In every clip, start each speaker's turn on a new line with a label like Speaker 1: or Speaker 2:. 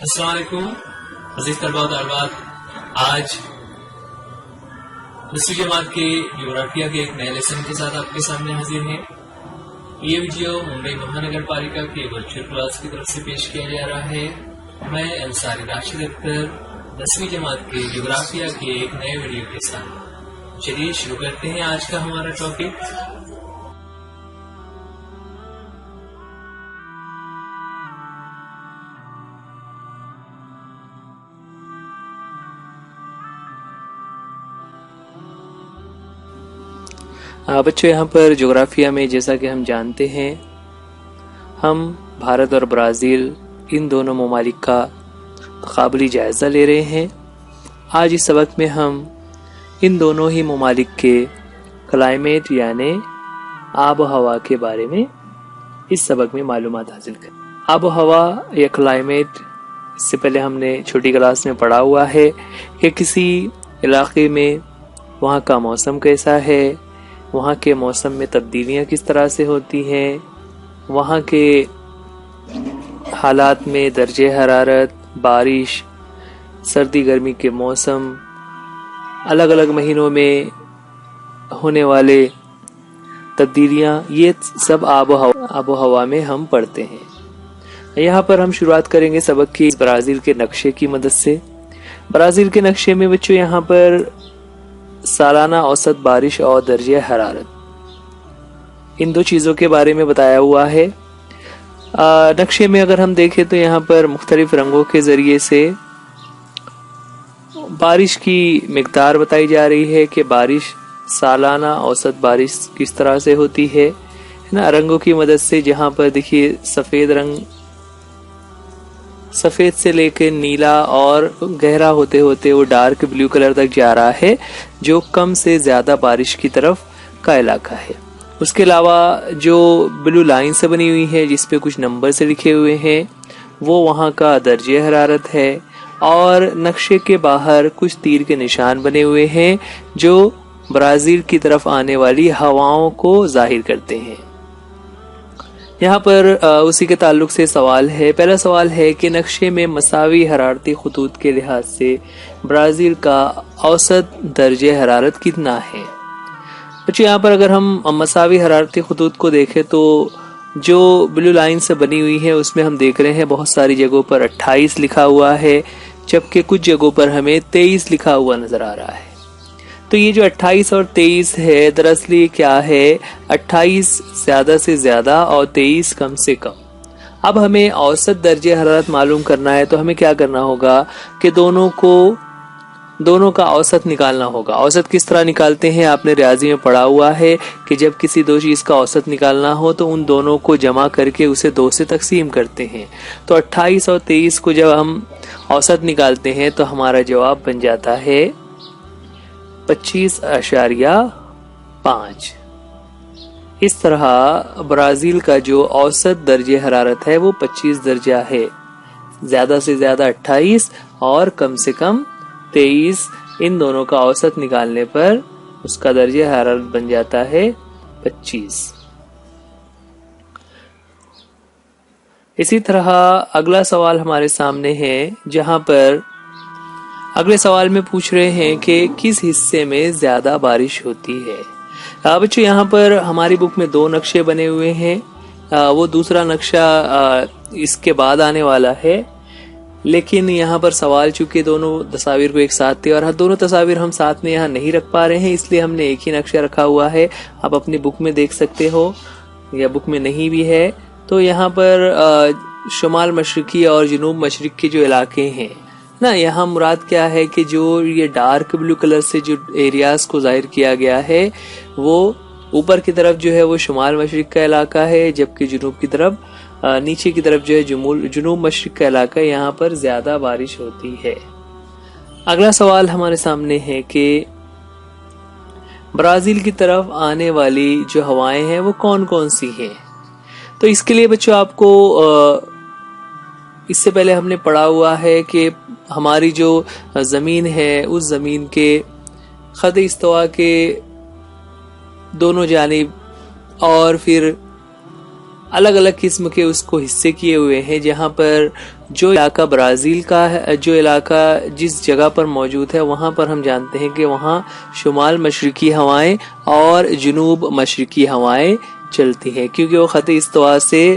Speaker 1: السلام علیکم عزیز طلباء و طالبات، آج 10ویں جماعت کے جغرافیہ کے ایک نئے لیسن کے ساتھ آپ کے سامنے حاضر ہیں۔ یہ ویڈیو ممبئی مہانگر پالیکا کے ورچوئل کلاس کی طرف سے پیش کیا جا رہا ہے۔ میں انصاری راشد اختر 10ویں جماعت کے جغرافیہ کے ایک نئے ویڈیو کے ساتھ چلیے شروع کرتے ہیں آج کا ہمارا ٹاپک۔
Speaker 2: بچوں، یہاں پر جغرافیہ میں جیسا کہ ہم جانتے ہیں، ہم بھارت اور برازیل ان دونوں ممالک کا تقابلی جائزہ لے رہے ہیں۔ آج اس سبق میں ہم ان دونوں ہی ممالک کے کلائمیٹ یعنی آب و ہوا کے بارے میں اس سبق میں معلومات حاصل کریں۔ آب و ہوا یا کلائمیٹ اس سے پہلے ہم نے چھوٹی کلاس میں پڑھا ہوا ہے کہ کسی علاقے میں وہاں کا موسم کیسا ہے، وہاں کے موسم میں تبدیلیاں کس طرح سے ہوتی ہیں، وہاں کے حالات میں درجہ حرارت، بارش، سردی گرمی کے موسم، الگ الگ مہینوں میں ہونے والے تبدیلیاں، یہ سب آب و ہوا میں ہم پڑھتے ہیں۔ یہاں پر ہم شروعات کریں گے سبق کی برازیل کے نقشے کی مدد سے۔ برازیل کے نقشے میں بچوں یہاں پر سالانہ اوسط بارش اور درجہ حرارت ان دو چیزوں کے بارے میں بتایا ہوا ہے۔ نقشے میں اگر ہم دیکھیں تو یہاں پر مختلف رنگوں کے ذریعے سے بارش کی مقدار بتائی جا رہی ہے کہ بارش سالانہ اوسط بارش کس طرح سے ہوتی ہے نا، رنگوں کی مدد سے۔ جہاں پر دیکھیے سفید رنگ، سفید سے لے کے نیلا اور گہرا ہوتے ہوتے وہ ڈارک بلیو کلر تک جا رہا ہے، جو کم سے زیادہ بارش کی طرف کا علاقہ ہے۔ اس کے علاوہ جو بلو لائن سے بنی ہوئی ہے جس پہ کچھ نمبر سے لکھے ہوئے ہیں، وہ وہاں کا درجہ حرارت ہے، اور نقشے کے باہر کچھ تیر کے نشان بنے ہوئے ہیں جو برازیل کی طرف آنے والی ہواؤں کو ظاہر کرتے ہیں۔ یہاں پر اسی کے تعلق سے سوال ہے۔ پہلا سوال ہے کہ نقشے میں مساوی حرارتی خطوط کے لحاظ سے برازیل کا اوسط درجہ حرارت کتنا ہے؟ بچے یہاں پر اگر ہم مساوی حرارتی خطوط کو دیکھیں تو جو بلو لائن سے بنی ہوئی ہے اس میں ہم دیکھ رہے ہیں بہت ساری جگہوں پر 28 لکھا ہوا ہے، جبکہ کچھ جگہوں پر ہمیں 23 لکھا ہوا نظر آ رہا ہے۔ تو یہ جو 28 اور 23 ہے، دراصل یہ کیا ہے؟ 28 زیادہ سے زیادہ اور 23 کم سے کم۔ اب ہمیں اوسط درجہ حرارت معلوم کرنا ہے تو ہمیں کیا کرنا ہوگا کہ دونوں کا اوسط نکالنا ہوگا۔ اوسط کس طرح نکالتے ہیں؟ آپ نے ریاضی میں پڑھا ہوا ہے کہ جب کسی دو چیز کا اوسط نکالنا ہو تو ان دونوں کو جمع کر کے اسے 2 سے تقسیم کرتے ہیں۔ تو 28 اور 23 کو جب ہم اوسط نکالتے ہیں تو ہمارا جواب بن جاتا ہے 25.5۔ اس طرح برازیل کا جو اوسط درجہ حرارت ہے وہ 25 درجہ ہے، زیادہ سے زیادہ 28 اور کم سے کم 23، ان دونوں کا اوسط نکالنے پر اس کا درجہ حرارت بن جاتا ہے 25۔ اسی طرح اگلا سوال ہمارے سامنے ہے، جہاں پر اگلے سوال میں پوچھ رہے ہیں کہ کس حصے میں زیادہ بارش ہوتی ہے۔ بچوں یہاں پر ہماری بک میں 2 نقشے بنے ہوئے ہیں، وہ دوسرا نقشہ اس کے بعد آنے والا ہے، لیکن یہاں پر سوال چونکہ دونوں تصاویر کو ایک ساتھ تھے اور دونوں تصاویر ہم ساتھ میں یہاں نہیں رکھ پا رہے ہیں، اس لیے ہم نے ایک ہی نقشہ رکھا ہوا ہے۔ آپ اپنی بک میں دیکھ سکتے ہو یا بک میں نہیں بھی ہے تو یہاں پر شمال مشرقی اور جنوب مشرق کے جو علاقے ہیں نا، یہاں مراد کیا ہے کہ جو یہ ڈارک بلو کلر سے جو ایریاز کو ظاہر کیا گیا ہے وہ اوپر کی طرف جو ہے وہ شمال مشرق کا علاقہ ہے، جبکہ جنوب کی طرف نیچے کی طرف جو ہے جنوب مشرق کا علاقہ، یہاں پر زیادہ بارش ہوتی ہے۔ اگلا سوال ہمارے سامنے ہے کہ برازیل کی طرف آنے والی جو ہوائیں ہیں وہ کون کون سی ہیں؟ تو اس کے لیے بچوں آپ کو اس سے پہلے ہم نے پڑھا ہوا ہے کہ ہماری جو زمین ہے اس زمین کے خط استوا کے دونوں جانب اور پھر الگ الگ قسم کے اس کو حصے کیے ہوئے ہیں، جہاں پر جو علاقہ برازیل کا ہے، جو علاقہ جس جگہ پر موجود ہے، وہاں پر ہم جانتے ہیں کہ وہاں شمال مشرقی ہوائیں اور جنوب مشرقی ہوائیں چلتی ہیں، کیونکہ وہ خط استوا سے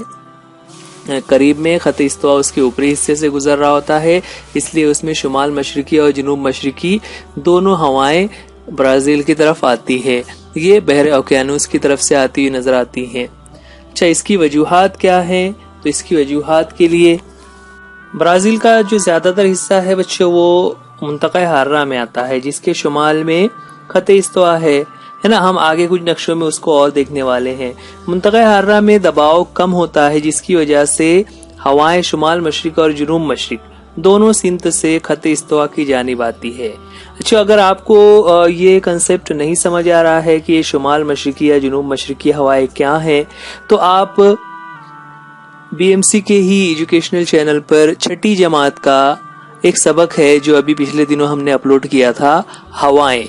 Speaker 2: قریب میں، خط استوا اس کے اوپری حصے سے گزر رہا ہوتا ہے، اس لیے اس میں شمال مشرقی اور جنوب مشرقی دونوں ہوائیں برازیل کی طرف آتی ہے، یہ بحر اوقیانوس کی طرف سے آتی ہوئی نظر آتی ہیں۔ اچھا، اس کی وجوہات کیا ہیں؟ تو اس کی وجوہات کے لیے برازیل کا جو زیادہ تر حصہ ہے بچوں وہ منطقہ حارہ میں آتا ہے، جس کے شمال میں خط استوا ہے نا، ہم آگے کچھ نقشوں میں اس کو اور دیکھنے والے ہیں۔ منطقہ حارہ میں دباؤ کم ہوتا ہے، جس کی وجہ سے ہوائیں شمال مشرق اور جنوب مشرق دونوں سمت سے خط استوا کی جانب آتی ہے۔ اچھا، اگر آپ کو یہ کنسیپٹ نہیں سمجھ آ رہا ہے کہ یہ شمال مشرقی یا جنوب مشرقی ہوائیں کیا ہیں، تو آپ بی ایم سی کے ہی ایجوکیشنل چینل پر چھٹی جماعت کا ایک سبق ہے جو ابھی پچھلے دنوں ہم نے اپلوڈ کیا تھا، ہوائیں،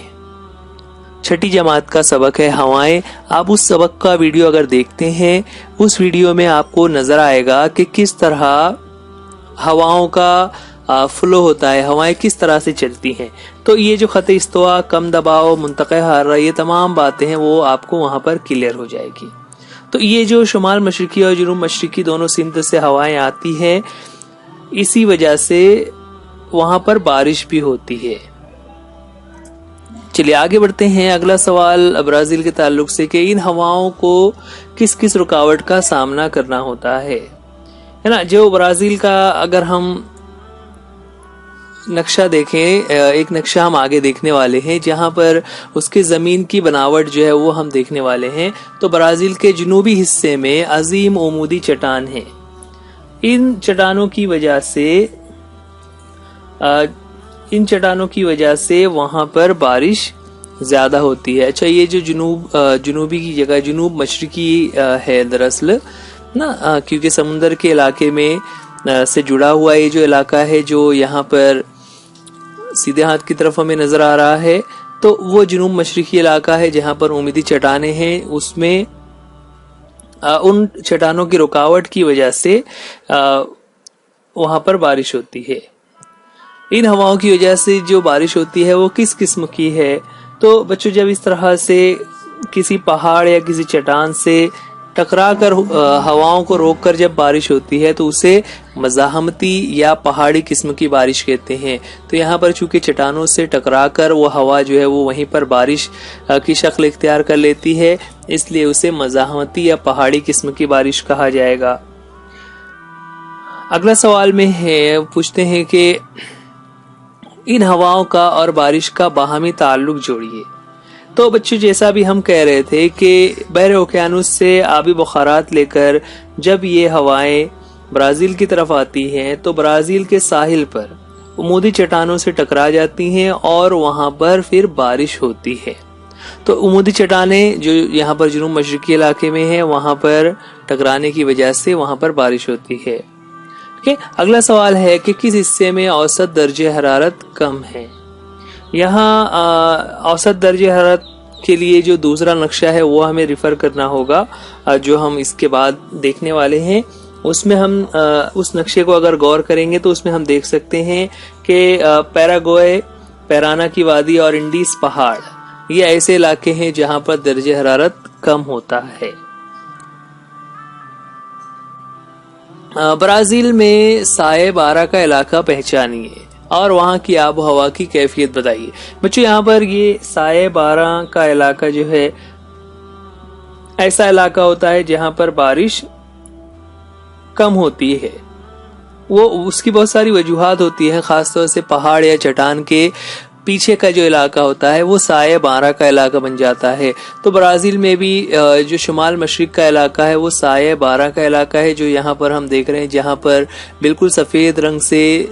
Speaker 2: چھٹی جماعت کا سبق ہے ہوائیں۔ آپ اس سبق کا ویڈیو اگر دیکھتے ہیں، اس ویڈیو میں آپ کو نظر آئے گا کہ کس طرح ہواؤں کا فلو ہوتا ہے، ہوائیں کس طرح سے چلتی ہیں۔ تو یہ جو خط استوا، کم دباؤ، منطقہ حارہ، یہ تمام باتیں ہیں وہ آپ کو وہاں پر کلیئر ہو جائے گی۔ تو یہ جو شمال مشرقی اور جنوب مشرقی دونوں سمت سے ہوائیں آتی ہیں، اسی وجہ سے وہاں پر بارش بھی ہوتی ہے۔ چلیے آگے بڑھتے ہیں۔ اگلا سوال برازیل کے تعلق سے کہ ان ہواؤں کو کس کس رکاوٹ کا سامنا کرنا ہوتا ہے نا۔ جو برازیل کا اگر ہم نقشہ دیکھیں، ایک نقشہ ہم آگے دیکھنے والے ہیں جہاں پر اس کی زمین کی بناوٹ جو ہے وہ ہم دیکھنے والے ہیں، تو برازیل کے جنوبی حصے میں عظیم عمودی چٹان ہے۔ ان چٹانوں کی وجہ سے وہاں پر بارش زیادہ ہوتی ہے۔ اچھا، یہ جو جنوبی کی جگہ جنوب مشرقی ہے دراصل نا، کیونکہ سمندر کے علاقے میں سے جڑا ہوا یہ جو علاقہ ہے جو یہاں پر سیدھے ہاتھ کی طرف ہمیں نظر آ رہا ہے، تو وہ جنوب مشرقی علاقہ ہے جہاں پر عمودی چٹانیں ہیں، اس میں ان چٹانوں کی رکاوٹ کی وجہ سے وہاں پر بارش ہوتی ہے۔ ان ہواؤں کی وجہ سے جو بارش ہوتی ہے وہ کس قسم کی ہے؟ تو بچوں، جب اس طرح سے کسی پہاڑ یا کسی چٹان سے ٹکرا کر ہواؤں کو روک کر جب بارش ہوتی ہے تو اسے مزاحمتی یا پہاڑی قسم کی بارش کہتے ہیں۔ تو یہاں پر چونکہ چٹانوں سے ٹکرا کر وہ ہوا جو ہے وہ وہیں پر بارش کی شکل اختیار کر لیتی ہے، اس لیے اسے مزاحمتی یا پہاڑی قسم کی بارش کہا جائے گا۔ اگلا سوال میں پوچھتے ہیں کہ ان ہواؤں کا اور بارش کا باہمی تعلق جوڑیے۔ تو بچوں، جیسا بھی ہم کہہ رہے تھے کہ بحر اوقیانوس سے آبی بخارات لے کر جب یہ ہوائیں برازیل کی طرف آتی ہیں تو برازیل کے ساحل پر عمودی چٹانوں سے ٹکرا جاتی ہیں اور وہاں پر پھر بارش ہوتی ہے۔ تو عمودی چٹانیں جو یہاں پر جنوب مشرقی علاقے میں ہیں، وہاں پر ٹکرانے کی وجہ سے وہاں پر بارش ہوتی ہے۔ اگلا سوال ہے کہ کس حصے میں اوسط درجہ حرارت کم ہے؟ یہاں اوسط درجہ حرارت کے لیے جو دوسرا نقشہ ہے وہ ہمیں ریفر کرنا ہوگا، جو ہم اس کے بعد دیکھنے والے ہیں۔ اس میں ہم اس نقشے کو اگر غور کریں گے تو اس میں ہم دیکھ سکتے ہیں کہ پیراگوئے، پیرانا کی وادی اور انڈیز پہاڑ، یہ ایسے علاقے ہیں جہاں پر درجہ حرارت کم ہوتا ہے۔ برازیل میں سائے بارہ کا علاقہ پہچانیے اور وہاں کی آب و ہوا کی کیفیت بتائیے۔ بچوں، یہاں پر یہ سائے بارہ کا علاقہ جو ہے ایسا علاقہ ہوتا ہے جہاں پر بارش کم ہوتی ہے۔ وہ اس کی بہت ساری وجوہات ہوتی ہیں، خاص طور سے پہاڑ یا چٹان کے پیچھے کا جو علاقہ ہوتا ہے وہ سائے بارہ کا علاقہ بن جاتا ہے۔ تو برازیل میں بھی جو شمال مشرق کا علاقہ ہے وہ سائے بارہ کا علاقہ ہے، جو یہاں پر ہم دیکھ رہے ہیں، جہاں پر بالکل سفید رنگ سے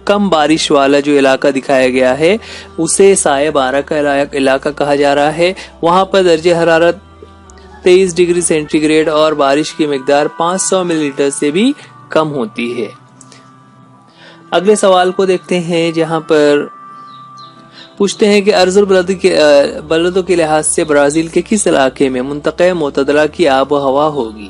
Speaker 2: کم بارش والا جو علاقہ دکھایا گیا ہے اسے سائے بارہ کا علاقہ کہا جا رہا ہے۔ وہاں پر درجہ حرارت 23 ڈگری سینٹی گریڈ اور بارش کی مقدار 500 ملی لیٹر سے بھی کم ہوتی ہے۔ اگلے سوال کو دیکھتے ہیں، جہاں پر پوچھتے ہیں کہ ارض البلدوں کے لحاظ سے برازیل کے کس علاقے میں منطقہ معتدلہ کی آب و ہوا ہوگی؟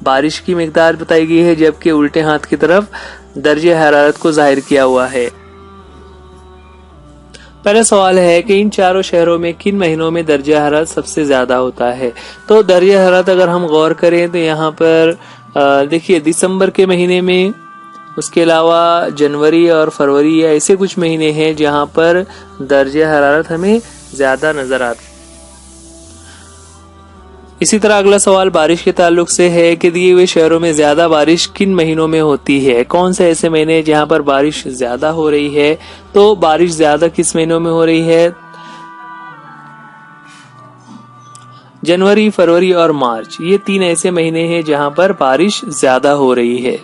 Speaker 2: بارش کی مقدار بتائی گئی ہے، جبکہ الٹے ہاتھ کی طرف درجہ حرارت کو ظاہر کیا ہوا ہے۔ پہلا سوال ہے کہ ان چاروں شہروں میں کن مہینوں میں درجہ حرارت سب سے زیادہ ہوتا ہے؟ تو درجہ حرارت اگر ہم غور کریں تو یہاں پر دیکھیے دسمبر کے مہینے میں، اس کے علاوہ جنوری اور فروری ایسے کچھ مہینے ہیں جہاں پر درجہ حرارت ہمیں زیادہ نظر آتا ہے۔ اسی طرح اگلا سوال بارش کے تعلق سے ہے کہ دیے ہوئے شہروں میں زیادہ بارش کن مہینوں میں ہوتی ہے؟ کون سے ایسے مہینے جہاں پر بارش زیادہ ہو رہی ہے؟ تو بارش زیادہ کس مہینوں میں ہو رہی ہے؟ جنوری، فروری اور مارچ، یہ 3 ایسے مہینے ہیں جہاں پر بارش زیادہ ہو رہی ہے۔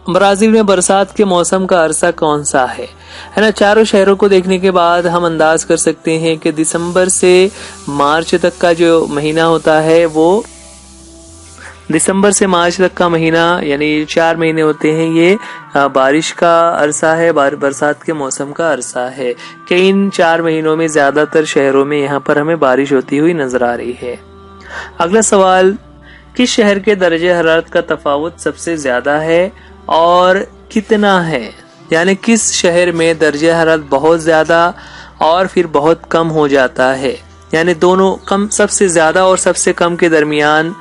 Speaker 2: برازیل میں برسات کے موسم کا عرصہ کون سا ہے نا؟ چاروں شہروں کو دیکھنے کے بعد ہم انداز کر سکتے ہیں کہ دسمبر سے مارچ تک کا جو مہینہ ہوتا ہے وہ دسمبر سے مارچ تک کا مہینہ، یعنی 4 مہینے ہوتے ہیں، یہ بارش کا عرصہ ہے، برسات کے موسم کا عرصہ ہے کہ ان 4 مہینوں میں زیادہ تر شہروں میں یہاں پر ہمیں بارش ہوتی ہوئی نظر آ رہی ہے۔ اگلا سوال، کس شہر کے درجہ حرارت کا تفاوت سب سے زیادہ ہے اور کتنا ہے؟ یعنی کس شہر میں درجہ حرارت بہت زیادہ اور پھر بہت کم ہو جاتا ہے، یعنی دونوں کم، سب سے زیادہ اور سب سے کم کے درمیان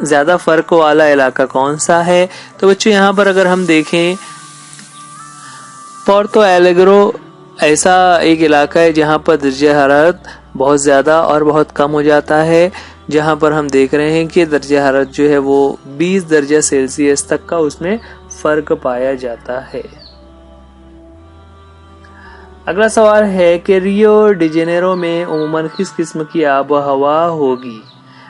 Speaker 2: زیادہ فرق والا علاقہ کون سا ہے؟ تو بچوں یہاں پر اگر ہم دیکھیں پورتو ایلیگرو ایسا ایک علاقہ ہے جہاں پر درجہ حرارت بہت زیادہ اور بہت کم ہو جاتا ہے، جہاں پر ہم دیکھ رہے ہیں کہ درجہ حرارت جو ہے وہ 20 درجہ سیلسیس تک کا اس میں فرق پایا جاتا ہے۔ اگلا سوال ہے کہ ریو ڈی جنیرو میں عموماً کس قسم کی آب و ہوا ہوگی؟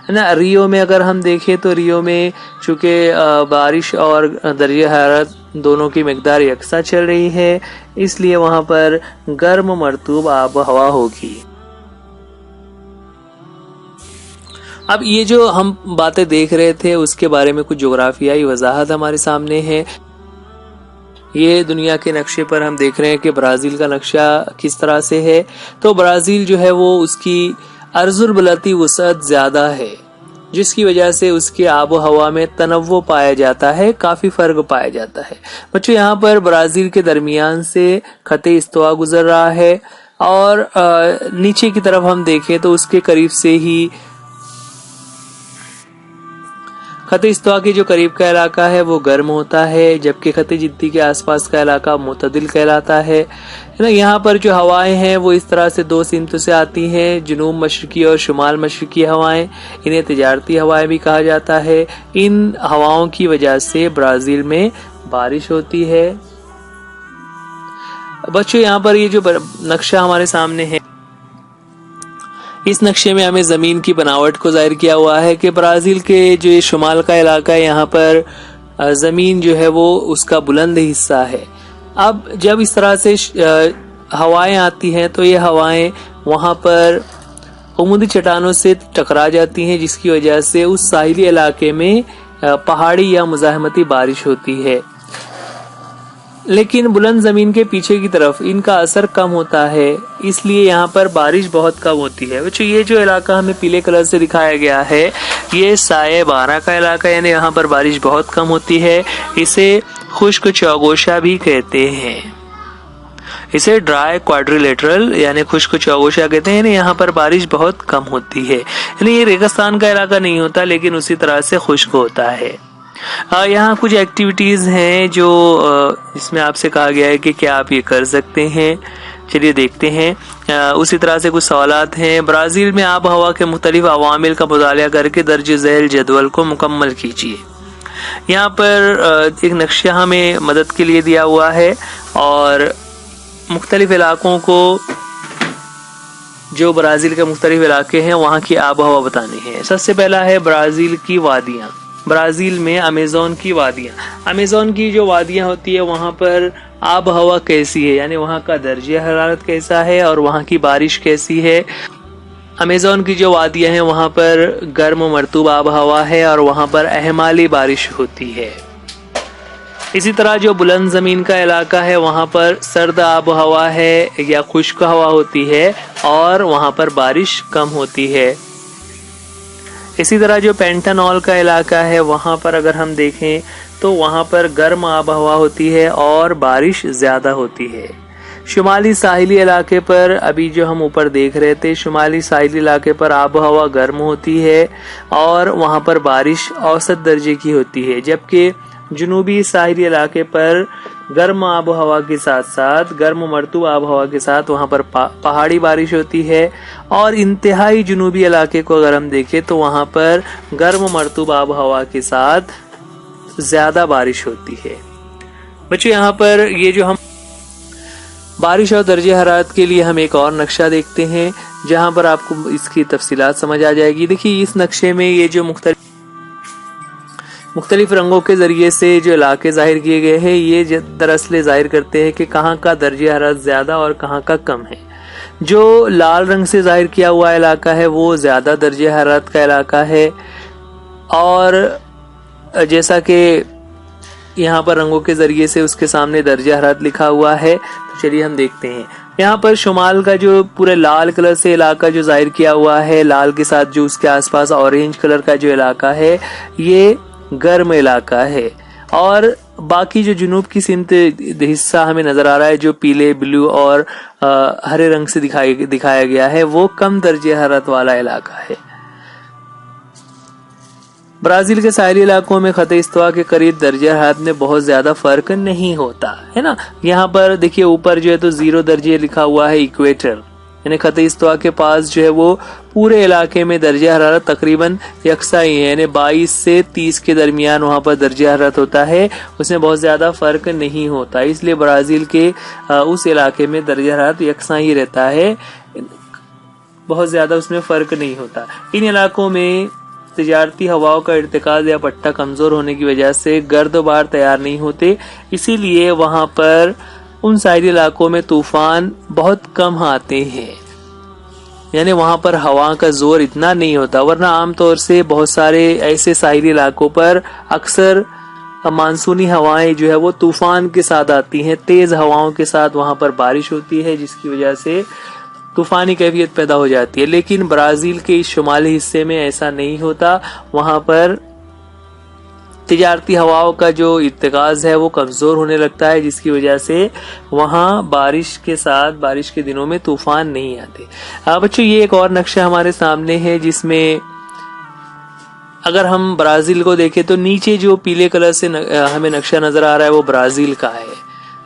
Speaker 2: نا ریو میں اگر ہم دیکھیں تو ریو میں چونکہ بارش اور درجہ حرارت دونوں کی مقدار یکساں چل رہی ہے، اس لیے وہاں پر گرم مرطوب آب و ہوا ہوگی۔ اب یہ جو ہم باتیں دیکھ رہے تھے اس کے بارے میں کچھ جغرافیائی وضاحت ہمارے سامنے ہے۔ یہ دنیا کے نقشے پر ہم دیکھ رہے ہیں کہ برازیل کا نقشہ کس طرح سے ہے۔ تو برازیل جو ہے وہ اس کی عرض البلدی وسعت زیادہ ہے، جس کی وجہ سے اس کے آب و ہوا میں تنوع پایا جاتا ہے، کافی فرق پایا جاتا ہے۔ بچوں یہاں پر برازیل کے درمیان سے خط استوا گزر رہا ہے اور نیچے کی طرف ہم دیکھیں تو اس کے قریب سے ہی خط استوا کے جو قریب کا علاقہ ہے وہ گرم ہوتا ہے، جبکہ خط جدی کے آس پاس کا علاقہ معتدل کہلاتا ہے۔ یہاں پر جو ہوائیں ہیں وہ اس طرح سے 2 سمتوں سے آتی ہیں، جنوب مشرقی اور شمال مشرقی ہوائیں، انہیں تجارتی ہوائیں بھی کہا جاتا ہے۔ ان ہواؤں کی وجہ سے برازیل میں بارش ہوتی ہے۔ بچوں یہاں پر یہ جو نقشہ ہمارے سامنے ہے، اس نقشے میں ہمیں زمین کی بناوٹ کو ظاہر کیا ہوا ہے کہ برازیل کے جو شمال کا علاقہ ہے یہاں پر زمین جو ہے وہ اس کا بلند حصہ ہے۔ اب جب اس طرح سے ہوائیں آتی ہیں تو یہ ہوائیں وہاں پر عمودی چٹانوں سے ٹکرا جاتی ہیں، جس کی وجہ سے اس ساحلی علاقے میں پہاڑی یا مزاحمتی بارش ہوتی ہے۔ لیکن بلند زمین کے پیچھے کی طرف ان کا اثر کم ہوتا ہے، اس لیے یہاں پر بارش بہت کم ہوتی ہے۔ بچوں یہ جو علاقہ ہمیں پیلے کلر سے دکھایا گیا ہے یہ سائے بارہ کا علاقہ، یعنی یہاں پر بارش بہت کم ہوتی ہے۔ اسے خشک چوگوشا بھی کہتے ہیں، اسے ڈرائی کوادریلیٹرل یعنی خشک چوگوشا کہتے ہیں، یعنی یہاں پر بارش بہت کم ہوتی ہے، یعنی یہ ریگستان کا علاقہ نہیں ہوتا لیکن اسی طرح سے خشک ہوتا ہے۔ یہاں کچھ ایکٹیویٹیز ہیں جو اس میں آپ سے کہا گیا ہے کہ کیا آپ یہ کر سکتے ہیں، چلیے دیکھتے ہیں۔ اسی طرح سے کچھ سوالات ہیں۔ برازیل میں آب و ہوا کے مختلف عوامل کا مطالعہ کر کے درج ذیل جدول کو مکمل کیجیے۔ یہاں پر ایک نقشہ ہمیں مدد کے لیے دیا ہوا ہے اور مختلف علاقوں کو، جو برازیل کے مختلف علاقے ہیں وہاں کی آب و ہوا بتانی ہے۔ سب سے پہلا ہے برازیل کی وادیاں۔ برازیل میں امیزون کی وادیاں، امیزون کی جو وادیاں ہوتی ہے وہاں پر آب و ہوا کیسی ہے، یعنی وہاں کا درجہ حرارت کیسا ہے اور وہاں کی بارش کیسی ہے۔ امیزون کی جو وادیاں ہیں وہاں پر گرم و مرطوب آب و ہوا ہے اور وہاں پر اہمالی بارش ہوتی ہے۔ اسی طرح جو بلند زمین کا علاقہ ہے وہاں پر سرد آب و ہوا ہے یا خشک ہوا ہوتی ہے اور وہاں پر بارش کم ہوتی ہے۔ اسی طرح جو پینٹانول کا علاقہ ہے وہاں پر اگر ہم دیکھیں تو وہاں پر گرم آب و ہوا ہوتی ہے اور بارش زیادہ ہوتی ہے. شمالی ساحلی علاقے پر ابھی جو ہم اوپر دیکھ رہے تھے، شمالی ساحلی علاقے پر آب و ہوا گرم ہوتی ہے اور وہاں پر بارش اوسط درجے کی ہوتی ہے، جبکہ جنوبی ساحلی علاقے پر گرم آب و ہوا کے ساتھ ساتھ گرم و مرطوب آب و ہوا کے ساتھ وہاں پر پہاڑی بارش ہوتی ہے، اور انتہائی جنوبی علاقے کو اگر ہم دیکھیں تو وہاں پر گرم و مرطوب آب و ہوا کے ساتھ زیادہ بارش ہوتی ہے. بچوں یہاں پر یہ جو ہم بارش اور درجہ حرارت کے لیے ہم ایک اور نقشہ دیکھتے ہیں جہاں پر آپ کو اس کی تفصیلات سمجھ آ جائے گی. دیکھیے اس نقشے میں یہ جو مختلف رنگوں کے ذریعے سے جو علاقے ظاہر کیے گئے ہیں، یہ دراصل ظاہر کرتے ہیں کہ کہاں کا درجہ حرارت زیادہ اور کہاں کا کم ہے. جو لال رنگ سے ظاہر کیا ہوا علاقہ ہے وہ زیادہ درجہ حرارت کا علاقہ ہے، اور جیسا کہ یہاں پر رنگوں کے ذریعے سے اس کے سامنے درجہ حرارت لکھا ہوا ہے، تو چلیے ہم دیکھتے ہیں. یہاں پر شمال کا جو پورے لال کلر سے علاقہ جو ظاہر کیا ہوا ہے، لال کے ساتھ جو اس کے آس پاس اورینج کلر کا جو علاقہ ہے، یہ گرم علاقہ ہے. اور باقی جو جنوب کی سمت حصہ ہمیں نظر آ رہا ہے جو پیلے، بلو اور ہرے رنگ سے دکھایا گیا ہے، وہ کم درجہ حرارت والا علاقہ ہے. برازیل کے ساحلی علاقوں میں خط استوا کے قریب درجہ حرارت میں بہت زیادہ فرق نہیں ہوتا ہے نا. یہاں پر دیکھیے اوپر جو ہے تو 0 درجے لکھا ہوا ہے ایکویٹر، یعنی خط استوا کے پاس جو ہے وہ پورے علاقے میں درجہ حرارت تقریباً یکساں ہی ہے، یعنی 22 سے 30 کے درمیان وہاں پر درجہ حرارت ہوتا ہے، اس میں بہت زیادہ فرق نہیں ہوتا. اس لیے برازیل کے اس علاقے میں درجہ حرارت یکساں ہی رہتا ہے، بہت زیادہ اس میں فرق نہیں ہوتا. ان علاقوں میں تجارتی ہواؤں کا ارتکاز یا پٹا کمزور ہونے کی وجہ سے گرد و بار تیار نہیں ہوتے، اسی لیے وہاں پر ان ساحلی علاقوں میں طوفان بہت کم آتے ہیں، یعنی وہاں پر ہوا کا زور اتنا نہیں ہوتا. ورنہ عام طور سے بہت سارے ایسے ساحلی علاقوں پر اکثر مانسونی ہوائیں جو ہے وہ طوفان کے ساتھ آتی ہیں، تیز ہواؤں کے ساتھ وہاں پر بارش ہوتی ہے، جس کی وجہ سے طوفانی کیفیت پیدا ہو جاتی ہے. لیکن برازیل کے اس شمالی حصے میں ایسا نہیں ہوتا، وہاں پر تجارتی ہواؤں کا جو ارتکاز ہے وہ کمزور ہونے لگتا ہے، جس کی وجہ سے وہاں بارش کے ساتھ بارش کے دنوں میں طوفان نہیں آتے. بچوں یہ ایک اور نقشہ ہمارے سامنے ہے جس میں اگر ہم برازیل کو دیکھیں تو نیچے جو پیلے کلر سے ہمیں نقشہ نظر آ رہا ہے وہ برازیل کا ہے.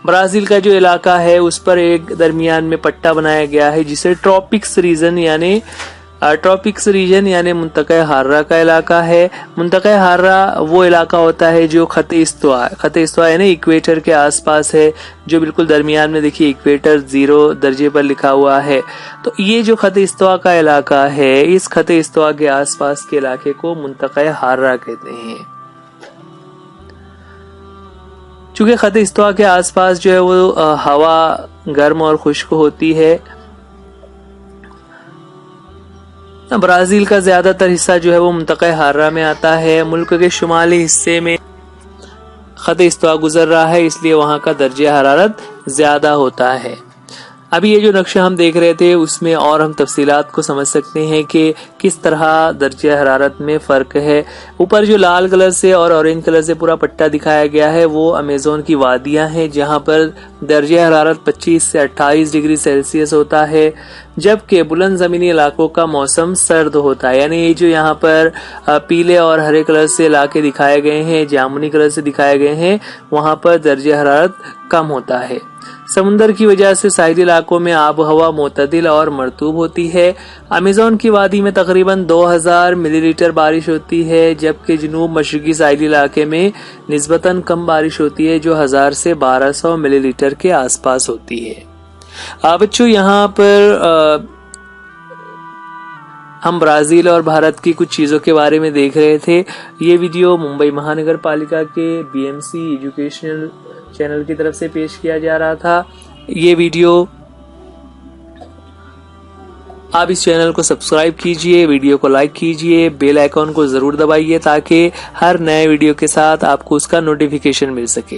Speaker 2: برازیل کا جو علاقہ ہے اس پر ایک درمیان میں پٹا بنایا گیا ہے جسے ٹراپکس ریجن یعنی منطقہ حارہ کا علاقہ ہے. منطقہ حارہ وہ علاقہ ہوتا ہے جو خط استوا یعنی ایکویٹر کے آس پاس ہے، جو بالکل درمیان میں دیکھیے ایکویٹر 0 درجے پر لکھا ہوا ہے. تو یہ جو خط استوا کا علاقہ ہے، اس خط استوا کے آس پاس کے علاقے کو منطقہ حارہ کہتے ہیں. چونکہ خط استوا کے آس پاس جو ہے وہ ہوا گرم اور خشک ہوتی ہے، برازیل کا زیادہ تر حصہ جو ہے وہ منطقہ حارہ میں آتا ہے. ملک کے شمالی حصے میں خط استوا گزر رہا ہے، اس لیے وہاں کا درجہ حرارت زیادہ ہوتا ہے. ابھی یہ جو نقشہ ہم دیکھ رہے تھے اس میں اور ہم تفصیلات کو سمجھ سکتے ہیں کہ کس طرح درجہ حرارت میں فرق ہے. اوپر جو لال کلر سے اور اورنج کلر سے پورا پٹا دکھایا گیا ہے وہ امیزون کی وادیاں ہیں، جہاں پر درجہ حرارت 25 سے 28 ڈگری سیلسیس ہوتا ہے، جبکہ بلند زمینی علاقوں کا موسم سرد ہوتا ہے. یعنی یہ جو یہاں پر پیلے اور ہرے کلر سے علاقے دکھائے گئے ہیں، جامنی کلر سے دکھائے گئے ہیں، وہاں پر درجہ حرارت کم ہوتا ہے. سمندر کی وجہ سے ساحلی علاقوں میں آب و ہوا معتدل اور مرطوب ہوتی ہے. امیزون کی وادی میں تقریباً 2000 ملی لیٹر بارش ہوتی ہے، جبکہ جنوب مشرقی ساحلی علاقے میں نسبتاً کم بارش ہوتی ہے، جو 1000 سے 1200 ملی لیٹر کے آس پاس ہوتی ہے. بچوں یہاں پر ہم برازیل اور بھارت کی کچھ چیزوں کے بارے میں دیکھ رہے تھے. یہ ویڈیو ممبئی مہانگر پالیکا کے BMC ایجوکیشنل چینل کی طرف سے پیش کیا جا رہا تھا. یہ ویڈیو آپ اس چینل کو سبسکرائب کیجئے، ویڈیو کو لائک کیجئے، بیل آئیکن کو ضرور دبائیے تاکہ ہر نئے ویڈیو کے ساتھ آپ کو اس کا نوٹیفیکیشن مل سکے.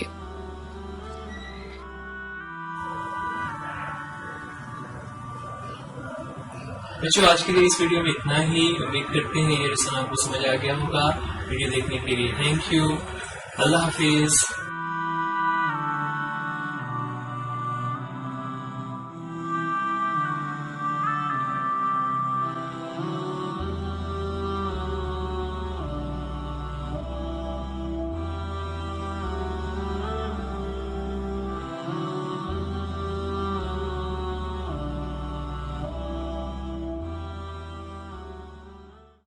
Speaker 1: بچوں آج کے لیے اس ویڈیو میں اتنا ہی. امید کرتے ہیں یہ لیسن آپ کو سمجھ آ گیا ہوگا. ویڈیو دیکھنے کے لیے تھینک یو. اللہ حافظ.